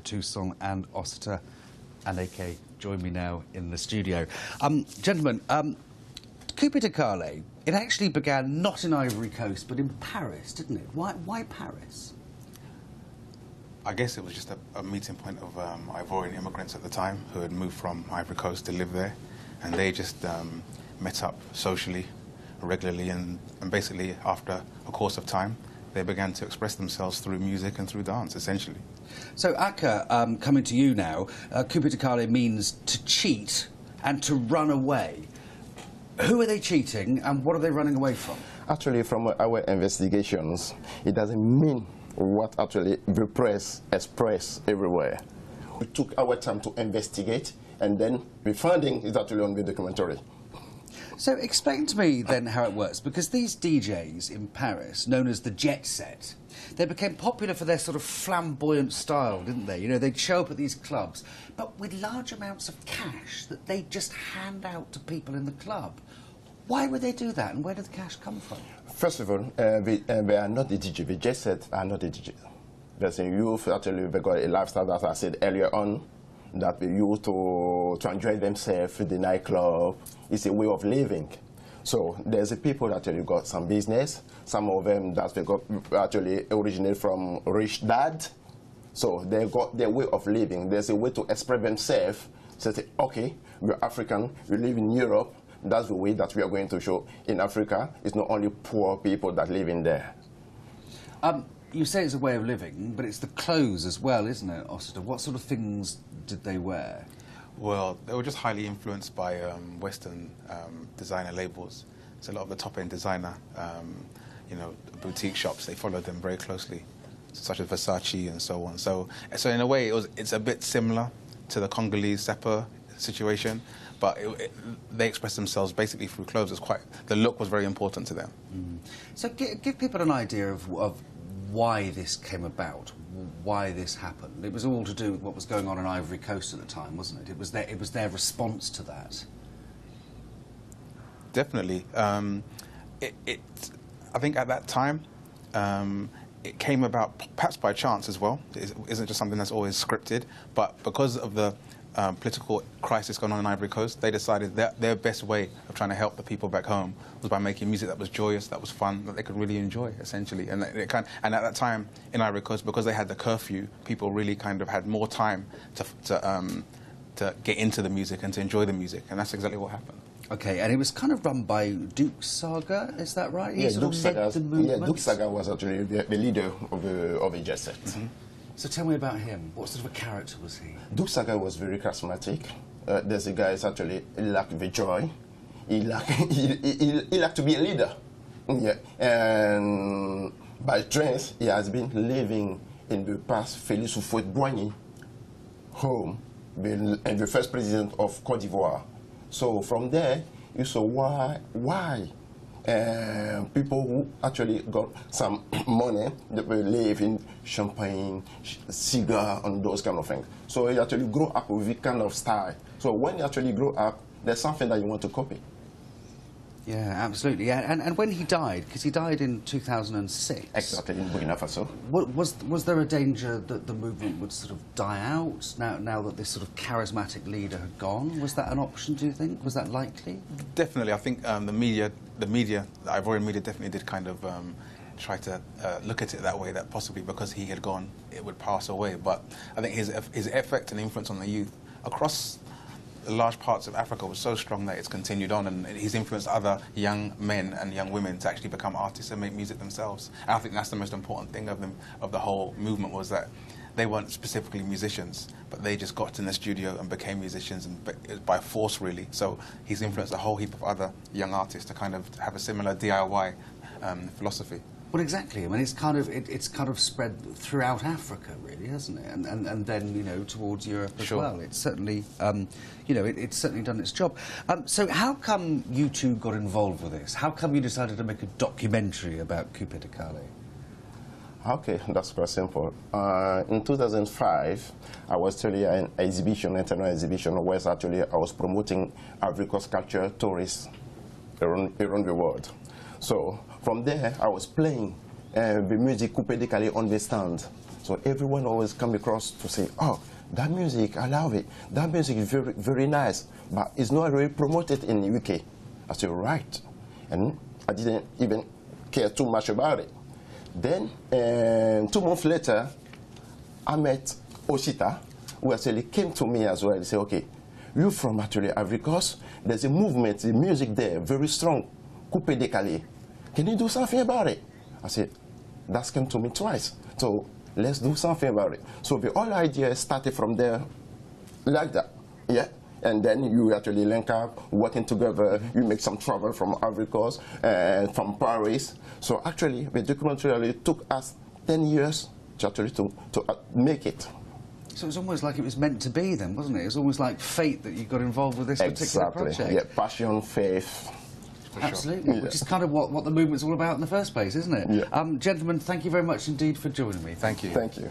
Toussaint and Ossiter and AK join me now in the studio. Gentlemen, Coupé décalée, it actually began not in Ivory Coast but in Paris, didn't it? Why Paris? I guess it was just a meeting point of Ivorian immigrants at the time who had moved from Ivory Coast to live there, and they just met up socially, regularly, and basically after a course of time they began to express themselves through music and through dance, essentially. So Aka, coming to you now, Coupé décalée means to cheat and to run away. Who are they cheating and what are they running away from? Actually, from our investigations, it doesn't mean what actually the press express everywhere. We took our time to investigate, and then the funding is actually on the documentary. So explain to me then how it works, because these DJs in Paris, known as the Jet Set, they became popular for their sort of flamboyant style, didn't they? You know, they'd show up at these clubs, but with large amounts of cash that they'd just hand out to people in the club. Why would they do that, and where did the cash come from? First of all, they are not the DJ. The Jet Set are not the DJ. There's a youth, actually, they got a lifestyle that I said earlier on, that they use to enjoy themselves in the nightclub. It's a way of living. So there's a people that actually got some business. Some of them that they got actually originate from rich dad. So they got their way of living. There's a way to express themselves. So say, okay, we're African, we live in Europe. That's the way that we are going to show in Africa. It's not only poor people that live in there. You say it's a way of living, but it's the clothes as well, isn't it, Ossiter? What sort of things did they wear? Well, they were just highly influenced by Western designer labels. So a lot of the top-end designer, you know, boutique shops, they followed them very closely, such as Versace and so on. So in a way, it's a bit similar to the Congolese Sepa situation, but they expressed themselves basically through clothes. The look was very important to them. Mm. So give people an idea of why this came about, why this happened. It was all to do with what was going on in Ivory Coast at the time, wasn't it? It was their response to that. Definitely. I think at that time, it came about perhaps by chance as well. It isn't just something that's always scripted, but because of the political crisis going on in Ivory Coast, they decided that their best way of trying to help the people back home was by making music that was joyous, that was fun, that they could really enjoy, essentially. And at that time in Ivory Coast, because they had the curfew, people really kind of had more time to get into the music and to enjoy the music, and that's exactly what happened. Okay, and it was kind of run by Duke Saga, is that right? Yeah, Duke Saga was actually the leader of the Jet Set. Mm-hmm. So tell me about him. What sort of a character was he? Duke Saga was very charismatic. There's a guy actually, he lacked the joy. He lacked to be a leader. Yeah. And by chance, he has been living in the past Félix Houphouët-Boigny home, and the first president of Côte d'Ivoire. So from there, you saw why people who actually got some money, that will live in champagne, cigar, and those kind of things. So you actually grow up with this kind of style. So when you actually grow up, there's something that you want to copy. Yeah, absolutely. Yeah. And when he died, because he died in 2006. Exactly, in Burkina Faso. Was there a danger that the movement would sort of die out now that this sort of charismatic leader had gone? Was that an option, do you think? Was that likely? Definitely. I think the Ivorian media definitely did kind of try to look at it that way, that possibly because he had gone, it would pass away. But I think his effect and influence on the youth across large parts of Africa was so strong that it's continued on, and he's influenced other young men and young women to actually become artists and make music themselves. And I think that's the most important thing of the whole movement, was that they weren't specifically musicians, but they just got in the studio and became musicians, and by force, really. So he's influenced a whole heap of other young artists to kind of have a similar DIY philosophy. Well, exactly. I mean, it's kind of spread throughout Africa, really, hasn't it? And then, you know, towards Europe as well. It's certainly, you know, it's certainly done its job. So how come you two got involved with this? How come you decided to make a documentary about Coupé décalée? Okay, that's quite simple. In 2005, I was actually an exhibition, international exhibition, where actually I was promoting Ivory Coast culture tourists around the world. So from there, I was playing the music Coupé décalée on the stand. So everyone always come across to say, oh, that music, I love it. That music is very, very nice, but it's not really promoted in the UK. I said, right. And I didn't even care too much about it. Then, 2 months later, I met Oshita, who actually came to me as well and said, okay, you're from actually Ivory Coast. There's a movement, the music there, very strong. Coupé, décalée. Can you do something about it? I said, that's come to me twice. So let's do something about it. So the whole idea started from there like that, yeah? And then you actually link up, working together, you make some travel from Ivory Coast and from Paris. So actually, the documentary took us 10 years to actually to make it. So it was almost like it was meant to be then, wasn't it? It was almost like fate that you got involved with this particular project. Yeah, passion, faith. Absolutely, yeah. Which is kind of what the movement's all about in the first place, isn't it? Yeah. Gentlemen, thank you very much indeed for joining me. Thank you. Thank you.